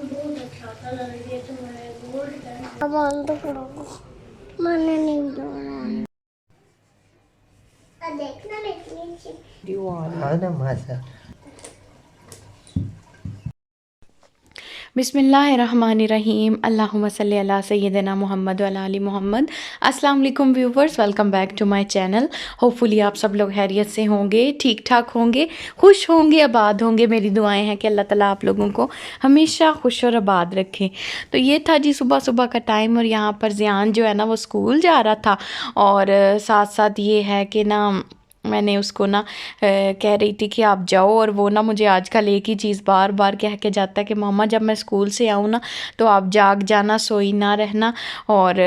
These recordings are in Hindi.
बहुत अच्छा कलर ये तुम्हारे गोल्ड का बंद करो। मैंने नहीं बनाया। देखना लेकिन You are ना मासा। बिस्मिल्लाहिर्रहमानिर्रहीम अल्लाहुम्मा सल्ली अला सय्यिदिना मोहम्मद व अला आलि मोहम्मद। अस्सलाम वालेकुम viewers, welcome back to my channel. Hopefully आप सब लोग खैरियत से होंगे, ठीक ठाक होंगे, खुश होंगे, आबाद होंगे। मेरी दुआएं हैं कि अल्लाह ताला आप लोगों को हमेशा खुश और आबाद रखे। तो ये था जी सुबह सुबह का टाइम, और यहाँ पर ज़ियान जो है ना वो स्कूल जा रहा था, और साथ साथ ये है कि ना मैंने उसको ना कह रही थी कि आप जाओ, और वो ना मुझे आजकल एक ही चीज़ बार बार कह के जाता है कि मामा जब मैं स्कूल से आऊँ ना तो आप जाग जाना, सोई ना रहना। और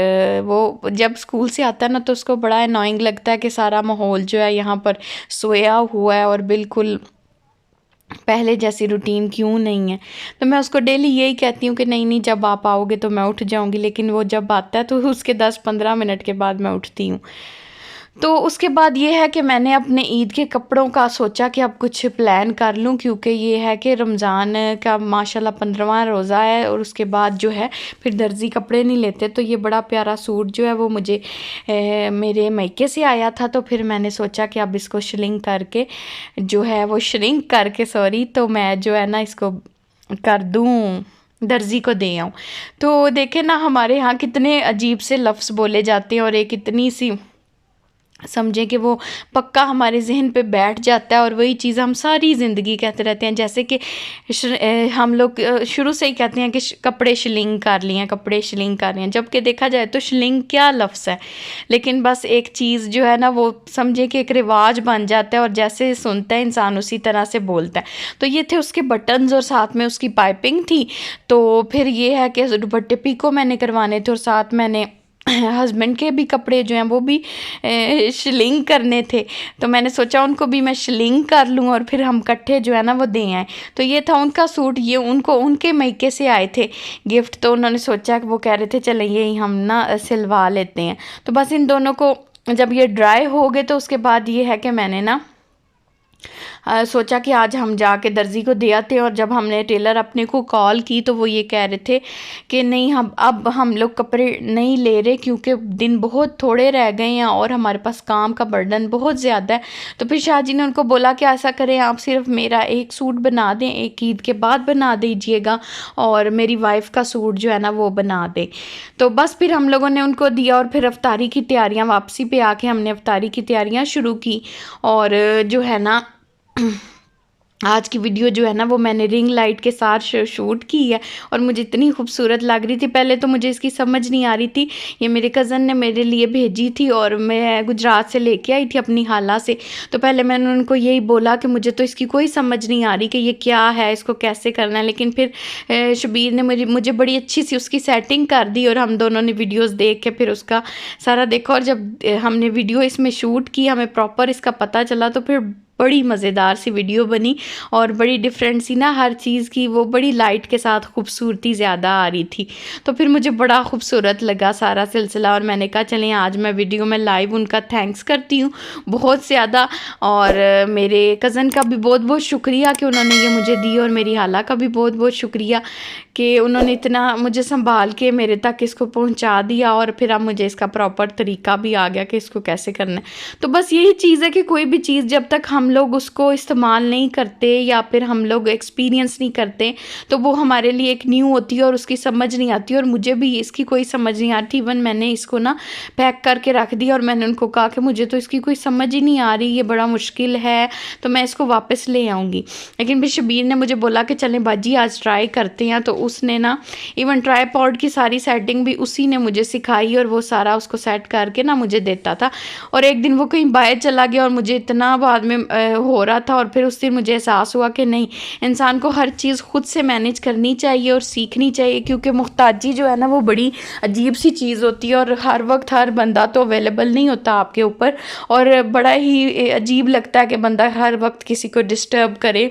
वो जब स्कूल से आता है ना तो उसको बड़ा अनोइंग लगता है कि सारा माहौल जो है यहाँ पर सोया हुआ है और बिल्कुल पहले जैसी रूटीन क्यों नहीं है। तो मैं उसको डेली यही कहती हूँ कि नहीं नहीं, जब आप आओगे तो मैं उठ जाऊँगी, लेकिन वो जब आता है तो उसके 10-15 मिनट के बाद मैं उठती हूँ। तो उसके बाद ये है कि मैंने अपने ईद के कपड़ों का सोचा कि अब कुछ प्लान कर लूँ, क्योंकि ये है कि रमज़ान का माशाल्लाह 15वां रोज़ा है, और उसके बाद जो है फिर दर्जी कपड़े नहीं लेते। तो ये बड़ा प्यारा सूट जो है वो मुझे मेरे मायके से आया था, तो फिर मैंने सोचा कि अब इसको श्रिंक करके जो है वो श्रिंक करके सॉरी, तो मैं जो है ना इसको कर दूँ, दर्जी को दे आऊँ। तो देखे ना हमारे यहाँ कितने अजीब से लफ्ज़ बोले जाते हैं, और एक इतनी सी समझें कि वो पक्का हमारे जहन पे बैठ जाता है, और वही चीज़ हम सारी ज़िंदगी कहते रहते हैं। जैसे कि हम लोग शुरू से ही कहते हैं कि कपड़े शिलिंग कर लिए हैं, कपड़े शिलिंग कर रहे हैं, जबकि देखा जाए तो शिलिंग क्या लफ्ज़ है। लेकिन बस एक चीज़ जो है ना वो समझे कि एक रिवाज बन जाता है, और जैसे सुनता है इंसान उसी तरह से बोलता है। तो ये थे उसके बटन्स, और साथ में उसकी पाइपिंग थी। तो फिर ये है कि दुपट्टे पीको मैंने करवाने थे, और साथ मैंने हस्बैंड के भी कपड़े जो हैं वो भी शिलिंग करने थे। तो मैंने सोचा उनको भी मैं शिलिंग कर लूँ, और फिर हम इकट्ठे जो है ना वो दे आए। तो ये था उनका सूट, ये उनको उनके मायके से आए थे गिफ्ट। तो उन्होंने सोचा कि वो कह रहे थे चले ये हम ना सिलवा लेते हैं। तो बस इन दोनों को जब ये ड्राई हो गए तो उसके बाद ये है कि मैंने ना सोचा कि आज हम जाके दर्जी को दे आते हैं। और जब हमने टेलर अपने को कॉल की तो वो ये कह रहे थे कि नहीं, हम लोग कपड़े नहीं ले रहे, क्योंकि दिन बहुत थोड़े रह गए हैं और हमारे पास काम का बर्डन बहुत ज़्यादा है। तो फिर शाहजी ने उनको बोला कि ऐसा करें, आप सिर्फ मेरा एक सूट बना दें, एक ईद के बाद बना दीजिएगा, और मेरी वाइफ का सूट जो है ना वो बना दें। तो बस फिर हम लोगों ने उनको दिया, और फिर अफ्तारी की तैयारियाँ, वापसी पे आके हमने अफ्तारी की तैयारियाँ शुरू की। और जो है ना आज की वीडियो जो है ना वो मैंने रिंग लाइट के साथ शूट की है, और मुझे इतनी खूबसूरत लग रही थी। पहले तो मुझे इसकी समझ नहीं आ रही थी, ये मेरे कज़न ने मेरे लिए भेजी थी, और मैं गुजरात से लेके आई थी अपनी खाला से। तो पहले मैंने उनको यही बोला कि मुझे तो इसकी कोई समझ नहीं आ रही कि ये क्या है, इसको कैसे करना है। लेकिन फिर शबीर ने मुझे बड़ी अच्छी सी उसकी सेटिंग कर दी, और हम दोनों ने वीडियोज़ देख के फिर उसका सारा देखा। और जब हमने वीडियो इसमें शूट की, हमें प्रॉपर इसका पता चला, तो फिर बड़ी मज़ेदार सी वीडियो बनी, और बड़ी डिफरेंट सी ना हर चीज़ की वो बड़ी लाइट के साथ खूबसूरती ज़्यादा आ रही थी। तो फिर मुझे बड़ा खूबसूरत लगा सारा सिलसिला, और मैंने कहा चलें आज मैं वीडियो में लाइव उनका थैंक्स करती हूँ बहुत ज़्यादा। और मेरे कज़न का भी बहुत बहुत शुक्रिया कि उन्होंने ये मुझे दी, और मेरी हाला का भी बहुत बहुत शुक्रिया कि उन्होंने इतना मुझे संभाल के मेरे तक इसको पहुंचा दिया। और फिर अब मुझे इसका प्रॉपर तरीका भी आ गया कि इसको कैसे करना है। तो बस यही चीज़ है कि कोई भी चीज़ जब तक हम लोग उसको इस्तेमाल नहीं करते, या फिर हम लोग एक्सपीरियंस नहीं करते, तो वो हमारे लिए एक न्यू होती है, और उसकी समझ नहीं आती। और मुझे भी इसकी कोई समझ नहीं आती। इवन मैंने इसको ना पैक करके रख दिया, और मैंने उनको कहा कि मुझे तो इसकी कोई समझ ही नहीं आ रही, ये बड़ा मुश्किल है, तो मैं इसको वापस ले आऊँगी। लेकिन फिर शबीर ने मुझे बोला कि चलें बाजी आज ट्राई करते हैं। तो उसने ना इवन ट्राईपॉड की सारी सेटिंग भी उसी ने मुझे सिखाई, और वो सारा उसको सेट करके ना मुझे देता था। और एक दिन वो कहीं बाहर चला गया, और मुझे इतना बाद में हो रहा था, और फिर उस दिन मुझे एहसास हुआ कि नहीं, इंसान को हर चीज़ खुद से मैनेज करनी चाहिए और सीखनी चाहिए, क्योंकि मुहताजी जो है ना वो बड़ी अजीब सी चीज़ होती है, और हर वक्त हर बंदा तो अवेलेबल नहीं होता आपके ऊपर, और बड़ा ही अजीब लगता है कि बंदा हर वक्त किसी को डिस्टर्ब करे।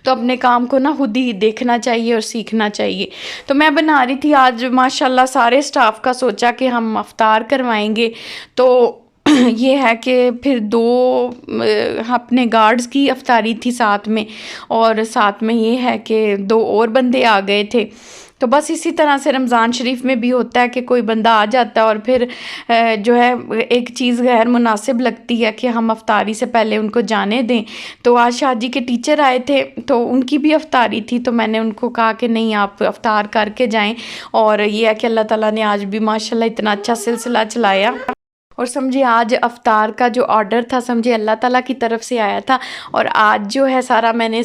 तो अपने काम को ना खुद ही देखना चाहिए और सीखना चाहिए। तो मैं बना रही थी आज माशाल्लाह सारे स्टाफ का, सोचा कि हम अफ्तार करवाएंगे। तो ये है कि फिर 2 अपने गार्ड्स की अफ्तारी थी साथ में, और साथ में ये है कि 2 और बंदे आ गए थे। तो बस इसी तरह से रमज़ान शरीफ में भी होता है कि कोई बंदा आ जाता है और फिर जो है एक चीज़ गैर मुनासिब लगती है कि हम अफ्तारी से पहले उनको जाने दें। तो आज शादी के टीचर आए थे, तो उनकी भी अफ्तारी थी, तो मैंने उनको कहा कि नहीं, आप अफ्तार करके जाएं। और ये है कि अल्लाह ताला ने आज भी माशाल्लाह इतना अच्छा सिलसिला चलाया। और समझिए आज अफ्तार का जो ऑर्डर था, समझिए अल्लाह ताला की तरफ से आया था, और आज जो है सारा मैंने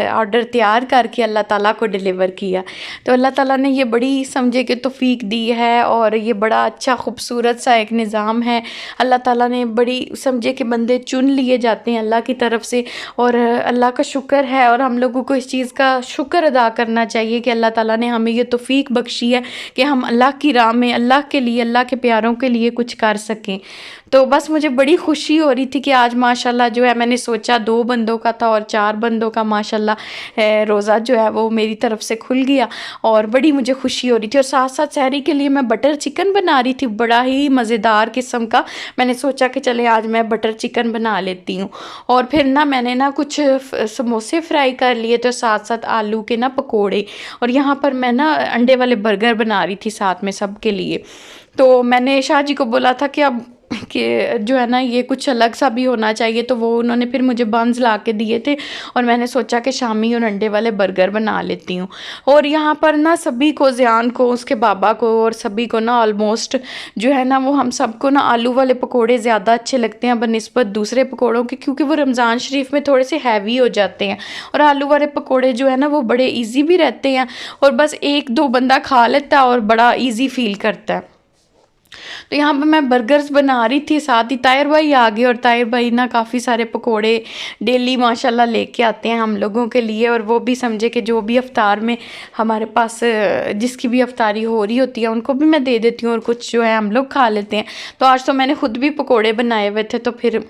ऑर्डर तैयार करके अल्लाह ताला को डिलीवर किया। तो अल्लाह ताला ने ये बड़ी समझे कि तौफीक दी है, और ये बड़ा अच्छा खूबसूरत सा एक निज़ाम है। अल्लाह ताला ने बड़ी समझे कि बंदे चुन लिए जाते हैं अल्लाह की तरफ से, और अल्लाह का शुक्र है, और हम लोगों को इस चीज़ का शुक्र अदा करना चाहिए कि अल्लाह ताला ने हमें ये तौफीक बख्शी है कि हम अल्लाह की राह में, अल्लाह के लिए, अल्लाह के प्यारों के लिए कुछ कर सकें। तो बस मुझे बड़ी खुशी हो रही थी कि आज माशाल्लाह जो है, मैंने सोचा 2 बंदों का था और 4 बंदों का माशाल्लाह रोज़ा जो है वो मेरी तरफ से खुल गया, और बड़ी मुझे खुशी हो रही थी। और साथ साथ सहरी के लिए मैं बटर चिकन बना रही थी, बड़ा ही मज़ेदार किस्म का। मैंने सोचा कि चले आज मैं बटर चिकन बना लेती हूँ। और फिर ना मैंने ना कुछ समोसे फ्राई कर लिए, तो साथ साथ आलू के ना पकोड़े, और यहाँ पर मैं ना अंडे वाले बर्गर बना रही थी साथ में सब के लिए। तो मैंने शाह जी को बोला था कि अब कि जो है ना ये कुछ अलग सा भी होना चाहिए, तो वो उन्होंने फिर मुझे बंस ला के दिए थे, और मैंने सोचा कि शामी और अंडे वाले बर्गर बना लेती हूँ। और यहाँ पर ना सभी को, ज़ियान को, उसके बाबा को, और सभी को ना ऑलमोस्ट जो है ना वो हम सबको ना आलू वाले पकोड़े ज़्यादा अच्छे लगते हैं बनिस्बत दूसरे पकोड़ों के, क्योंकि वो रमज़ान शरीफ में थोड़े से हैवी हो जाते हैं, और आलू वाले पकोड़े जो है ना वो बड़े ईजी भी रहते हैं, और बस 1-2 बंदा खा लेता है और बड़ा ईजी फील करता है। तो यहाँ पे मैं बर्गर्स बना रही थी, साथ ही ताहिर भाई आ गए, और ताहिर भाई ना काफ़ी सारे पकोड़े डेली माशाल्लाह लेके आते हैं हम लोगों के लिए, और वो भी समझे कि जो भी अफ्तार में हमारे पास जिसकी भी अफ्तारी हो रही होती है उनको भी मैं दे देती हूँ, और कुछ जो है हम लोग खा लेते हैं। तो आज तो मैंने ख़ुद भी पकोड़े बनाए हुए थे, तो फिर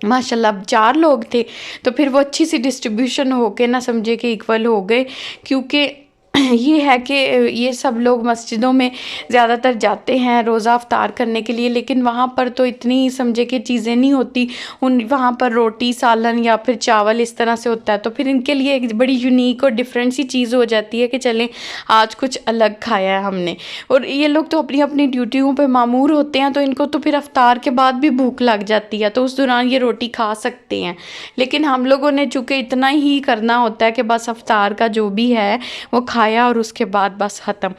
माशाल्लाह 4 लोग थे, तो फिर वो अच्छी सी डिस्ट्रीब्यूशन हो के ना समझे कि इक्वल हो गए। क्योंकि ये है कि ये सब लोग मस्जिदों में ज़्यादातर जाते हैं रोज़ा अफ्तार करने के लिए, लेकिन वहाँ पर तो इतनी समझे कि चीज़ें नहीं होती, वहाँ पर रोटी सालन या फिर चावल इस तरह से होता है, तो फिर इनके लिए एक बड़ी यूनिक और डिफरेंट सी चीज़ हो जाती है कि चलें आज कुछ अलग खाया है हमने। और ये लोग तो अपनी अपनी ड्यूटियों पर मामूर होते हैं, तो इनको तो फिर अफ्तार के बाद भी भूख लग जाती है, तो उस दौरान ये रोटी खा सकते हैं। लेकिन हम लोगों ने चूँकि इतना ही करना होता है कि बस अफ्तार का जो भी है वो खाया, और उसके बाद बस ख़त्म।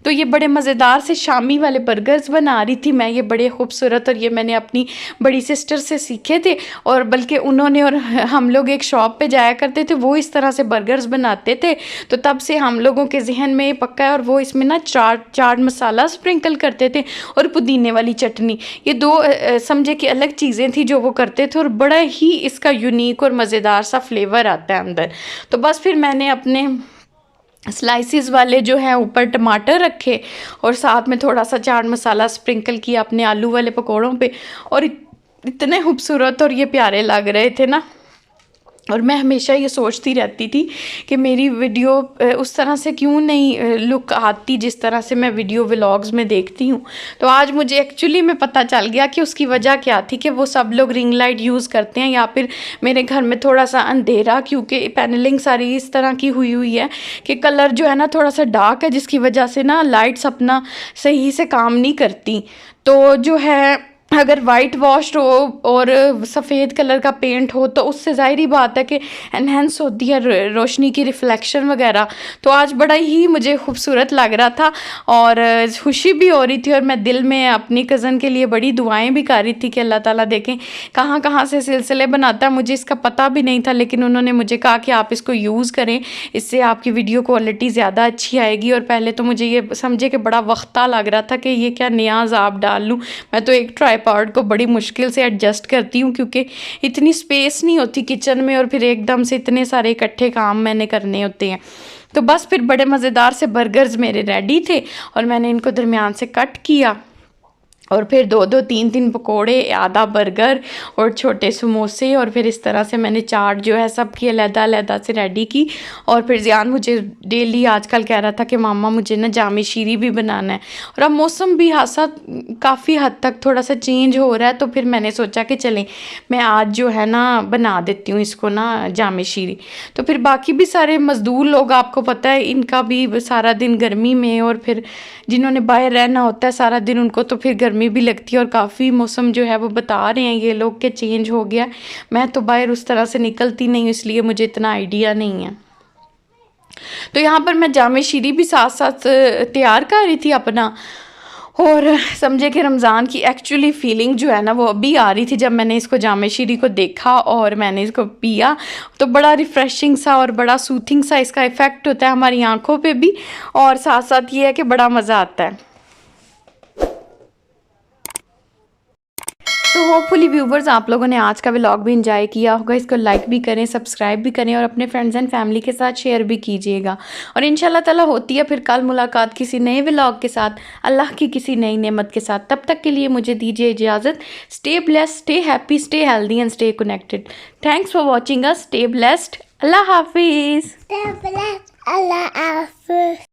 तो ये बड़े मज़ेदार से शामी वाले बर्गर्स बना रही थी मैं, ये बड़े खूबसूरत, और ये मैंने अपनी बड़ी सिस्टर से सीखे थे, और बल्कि उन्होंने और हम लोग एक शॉप पे जाया करते थे, वो इस तरह से बर्गर्स बनाते थे, तो तब से हम लोगों के जहन में ये पक्का है। और वो इसमें ना चाट मसाला स्प्रिंकल करते थे, और पुदीने वाली चटनी, ये 2 समझे कि अलग चीज़ें थी जो वो करते थे, और बड़ा ही इसका यूनिक और मज़ेदार सा फ्लेवर आता है अंदर। तो बस फिर मैंने अपने स्लाइसिस वाले जो है ऊपर टमाटर रखे, और साथ में थोड़ा सा चाट मसाला स्प्रिंकल किया अपने आलू वाले पकोड़ों पे, और इतने खूबसूरत और ये प्यारे लग रहे थे ना। और मैं हमेशा ये सोचती रहती थी कि मेरी वीडियो उस तरह से क्यों नहीं लुक आती जिस तरह से मैं वीडियो व्लॉग्स में देखती हूँ। तो आज मुझे एक्चुअली में पता चल गया कि उसकी वजह क्या थी, कि वो सब लोग रिंग लाइट यूज़ करते हैं, या फिर मेरे घर में थोड़ा सा अंधेरा, क्योंकि पैनलिंग सारी इस तरह की हुई है कि कलर जो है ना थोड़ा सा डार्क है, जिसकी वजह से ना लाइट्स अपना सही से काम नहीं करती। तो जो है अगर वाइट वॉश हो और सफ़ेद कलर का पेंट हो, तो उससे ज़ाहिर बात है कि एनहेंस होती है रोशनी की रिफ़्लेक्शन वगैरह। तो आज बड़ा ही मुझे खूबसूरत लग रहा था, और खुशी भी हो रही थी, और मैं दिल में अपनी कज़न के लिए बड़ी दुआएं भी कर रही थी कि अल्लाह ताला देखें कहाँ कहाँ से सिलसिले बनाता है। मुझे इसका पता भी नहीं था, लेकिन उन्होंने मुझे कहा कि आप इसको यूज़ करें, इससे आपकी वीडियो क्वालिटी ज़्यादा अच्छी आएगी। और पहले तो मुझे ये समझे कि बड़ा वक्ता लग रहा था कि ये क्या नया ज़ाब डाल लूँ। मैं तो एक ट्राईपॉड को बड़ी मुश्किल से एडजस्ट करती हूँ, क्योंकि इतनी स्पेस नहीं होती किचन में, और फिर एकदम से इतने सारे इकट्ठे काम मैंने करने होते हैं। तो बस फिर बड़े मज़ेदार से बर्गर्स मेरे रेडी थे, और मैंने इनको दरमियान से कट किया, और फिर 2-2 3-3 पकोड़े, आधा बर्गर और छोटे समोसे, और फिर इस तरह से मैंने चाट जो है सबकी अलग-अलग से रेडी की। और फिर ज़ियान मुझे डेली आजकल कह रहा था कि मामा मुझे ना जामे शीरी भी बनाना है, और अब मौसम भी हासा काफ़ी हद तक थोड़ा सा चेंज हो रहा है, तो फिर मैंने सोचा कि चलें मैं आज जो है ना बना देती हूँ इसको ना जामे शीरी। तो फिर बाकी भी सारे मज़दूर लोग, आपको पता है इनका भी सारा दिन गर्मी में, और फिर जिन्होंने बाहर रहना होता है सारा दिन उनको तो फिर गर्मी भी लगती है, और काफ़ी मौसम जो है वो बता रहे हैं ये लोग कि चेंज हो गया। मैं तो बाहर उस तरह से निकलती नहीं हूँ, इसलिए मुझे इतना आइडिया नहीं है। तो यहाँ पर मैं जामे शीरी भी साथ साथ तैयार कर रही थी अपना, और समझे कि रमज़ान की एक्चुअली फ़ीलिंग जो है ना वो अभी आ रही थी जब मैंने इसको जामे शीरी को देखा और मैंने इसको पिया। तो बड़ा रिफ़्रेशिंग सा और बड़ा सूथिंग सा इसका इफ़ेक्ट होता है हमारी आँखों पे भी, और साथ साथ ये है कि बड़ा मज़ा आता है। तो होपफुली व्यूवर्स आप लोगों ने आज का व्लॉग भी इंजॉय किया होगा। इसको लाइक भी करें, सब्सक्राइब भी करें, और अपने फ्रेंड्स एंड फैमिली के साथ शेयर भी कीजिएगा। और इंशाल्लाह ताला होती है फिर कल मुलाकात किसी नए व्लॉग के साथ, अल्लाह की किसी नई नेमत के साथ। तब तक के लिए मुझे दीजिए इजाज़त। Stay blessed, stay happy, stay healthy and stay connected. Thanks for watching us. Stay blessed. Allah हाफिज़। Allah Hafiz.